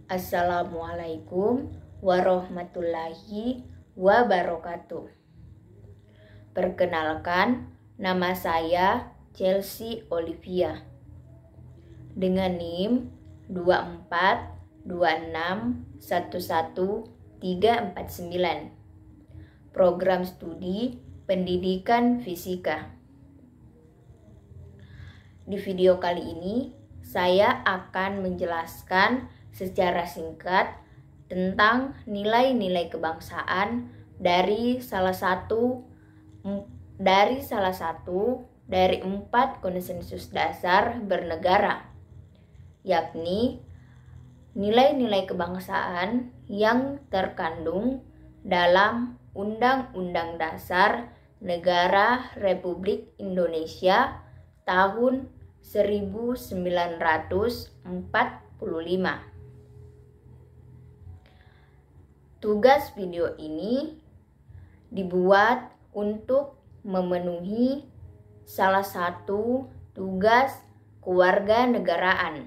Assalamualaikum warahmatullahi wabarakatuh. Perkenalkan, nama saya Chelsea Olivia dengan NIM 242611349, Program Studi Pendidikan Fisika. Di video kali ini, saya akan menjelaskan secara singkat tentang nilai-nilai kebangsaan dari salah satu dari 4 konsensus dasar bernegara, yakni nilai-nilai kebangsaan yang terkandung dalam Undang-Undang Dasar Negara Republik Indonesia tahun 1945. Tugas video ini dibuat untuk memenuhi salah satu tugas kewarganegaraan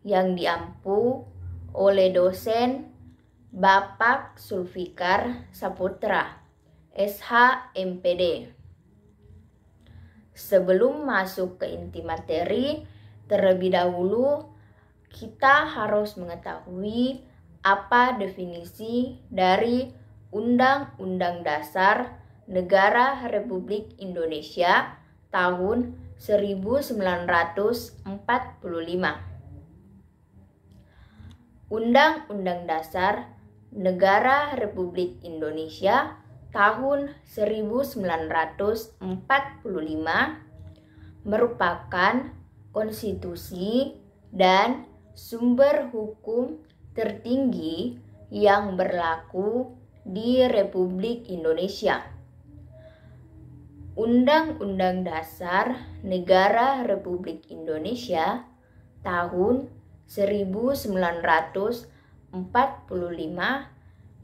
yang diampu oleh dosen Bapak Sulfikar Saputra, SH.MPD. Sebelum masuk ke inti materi, terlebih dahulu kita harus mengetahui apa definisi dari Undang-Undang Dasar Negara Republik Indonesia tahun 1945. Undang-Undang Dasar Negara Republik Indonesia tahun 1945 merupakan konstitusi dan sumber hukum tertinggi yang berlaku di Republik Indonesia. Undang-Undang Dasar Negara Republik Indonesia tahun 1945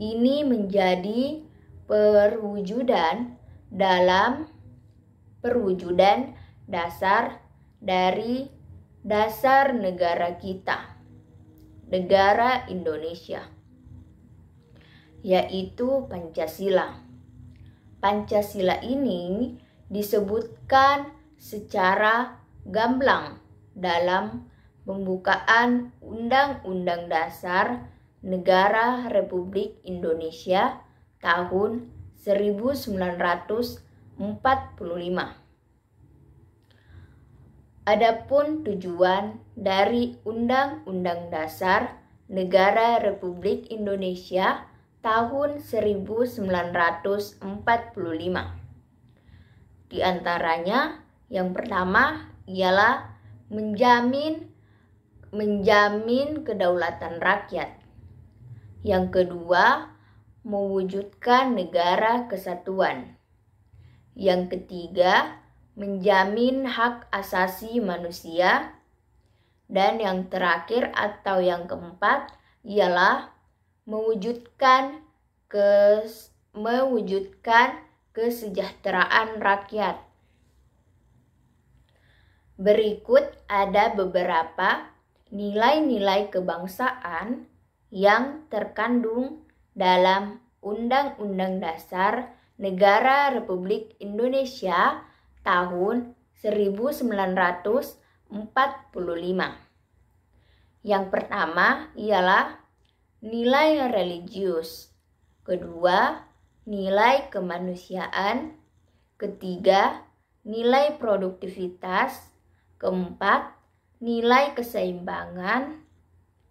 ini menjadi perwujudan dasar dari dasar negara kita, negara Indonesia, yaitu Pancasila. Pancasila ini disebutkan secara gamblang dalam pembukaan Undang-Undang Dasar Negara Republik Indonesia tahun 1945. Adapun tujuan dari Undang-Undang Dasar Negara Republik Indonesia tahun 1945. Di antaranya, yang pertama ialah menjamin kedaulatan rakyat. Yang kedua, mewujudkan negara kesatuan. Yang ketiga, menjamin hak asasi manusia. Dan yang terakhir atau yang keempat ialah mewujudkan kesejahteraan rakyat. Berikut ada beberapa nilai-nilai kebangsaan yang terkandung dalam Undang-Undang Dasar Negara Republik Indonesia tahun 1945. Yang pertama ialah nilai religius, kedua nilai kemanusiaan, ketiga nilai produktivitas, keempat nilai keseimbangan,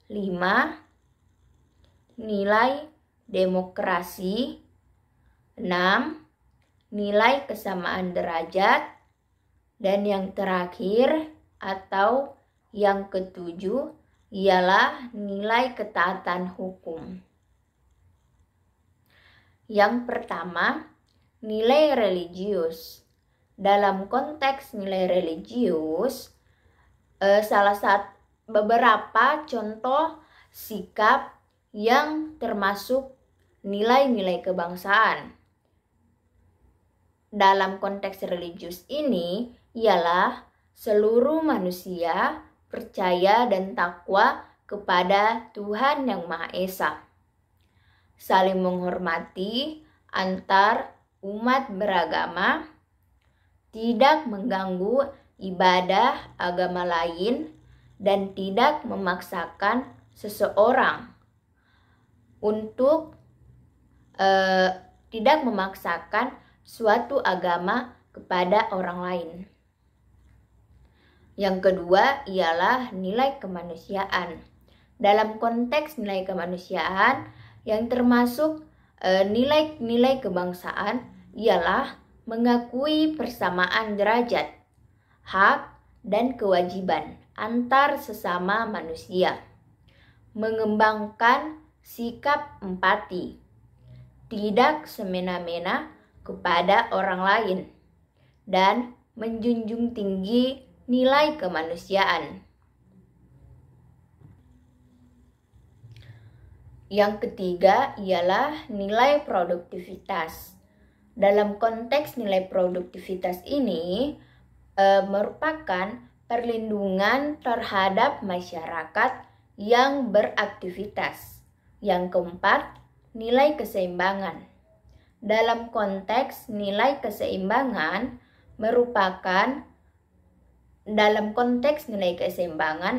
5 nilai demokrasi, 6 nilai kesamaan derajat, dan yang terakhir atau yang ketujuh ialah nilai ketaatan hukum. Yang pertama, nilai religius. Dalam konteks nilai religius, beberapa contoh sikap yang termasuk nilai-nilai kebangsaan. Dalam konteks religius ini ialah seluruh manusia percaya dan takwa kepada Tuhan Yang Maha Esa, saling menghormati antar umat beragama, tidak mengganggu ibadah agama lain, dan tidak memaksakan seseorang untuk tidak memaksakan suatu agama kepada orang lain. Yang kedua ialah nilai kemanusiaan. Dalam konteks nilai kemanusiaan yang termasuk nilai-nilai kebangsaan ialah mengakui persamaan derajat, hak, dan kewajiban antar sesama manusia, mengembangkan sikap empati, tidak semena-mena kepada orang lain, dan menjunjung tinggi nilai kemanusiaan. Yang ketiga ialah nilai produktivitas. Dalam konteks nilai produktivitas ini merupakan perlindungan terhadap masyarakat yang beraktivitas. Yang keempat, nilai keseimbangan. Dalam konteks nilai keseimbangan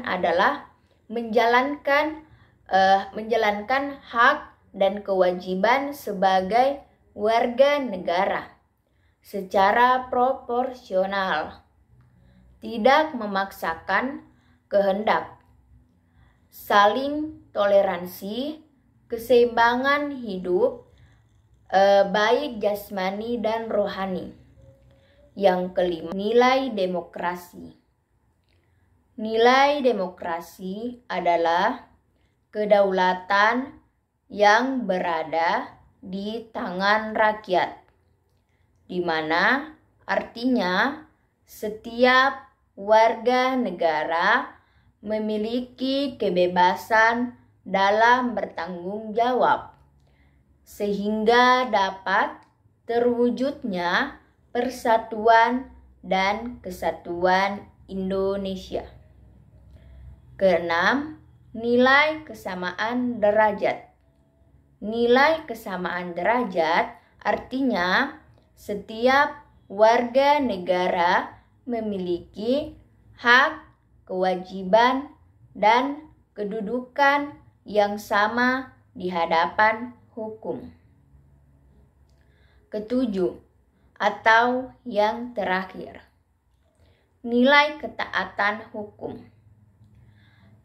adalah menjalankan hak dan kewajiban sebagai warga negara secara proporsional, tidak memaksakan kehendak, saling toleransi, keseimbangan hidup baik jasmani dan rohani. Yang kelima, nilai demokrasi. Nilai demokrasi adalah kedaulatan yang berada di tangan rakyat, di mana artinya setiap warga negara memiliki kebebasan dalam bertanggung jawab, sehingga dapat terwujudnya persatuan dan kesatuan Indonesia. Keenam, nilai kesamaan derajat. Nilai kesamaan derajat artinya setiap warga negara memiliki hak, kewajiban, dan kedudukan yang sama di hadapan hukum. Ketujuh, atau yang terakhir, nilai ketaatan hukum.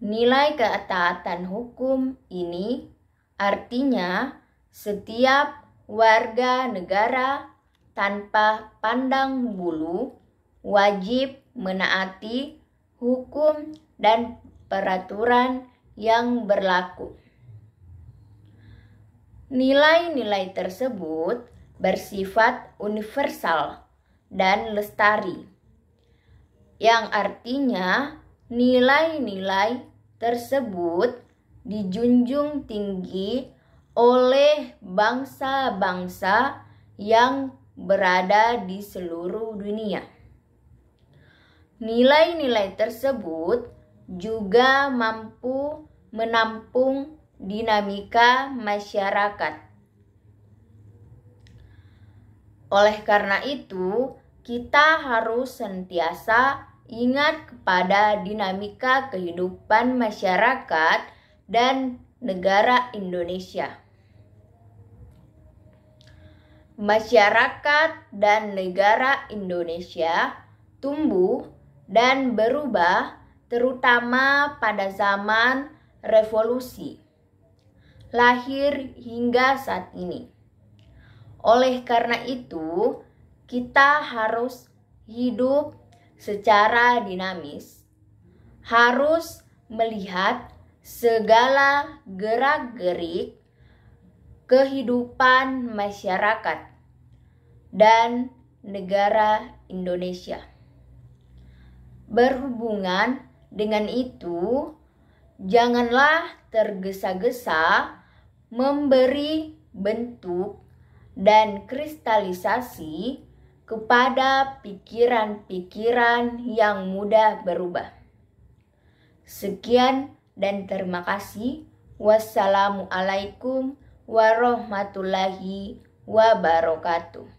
Nilai ketaatan hukum ini artinya setiap warga negara tanpa pandang bulu wajib menaati hukum dan peraturan yang berlaku. Nilai-nilai tersebut bersifat universal dan lestari, yang artinya nilai-nilai tersebut dijunjung tinggi oleh bangsa-bangsa yang berada di seluruh dunia. Nilai-nilai tersebut juga mampu menampung dinamika masyarakat. Oleh karena itu, kita harus senantiasa ingat kepada dinamika kehidupan masyarakat dan negara Indonesia. Masyarakat dan negara Indonesia tumbuh dan berubah terutama pada zaman revolusi, lahir hingga saat ini. Oleh karena itu, kita harus hidup secara dinamis, harus melihat segala gerak-gerik kehidupan masyarakat dan negara Indonesia. Berhubungan dengan itu, janganlah tergesa-gesa memberi bentuk dan kristalisasi kepada pikiran-pikiran yang mudah berubah. Sekian dan terima kasih. Wassalamualaikum warahmatullahi wabarakatuh.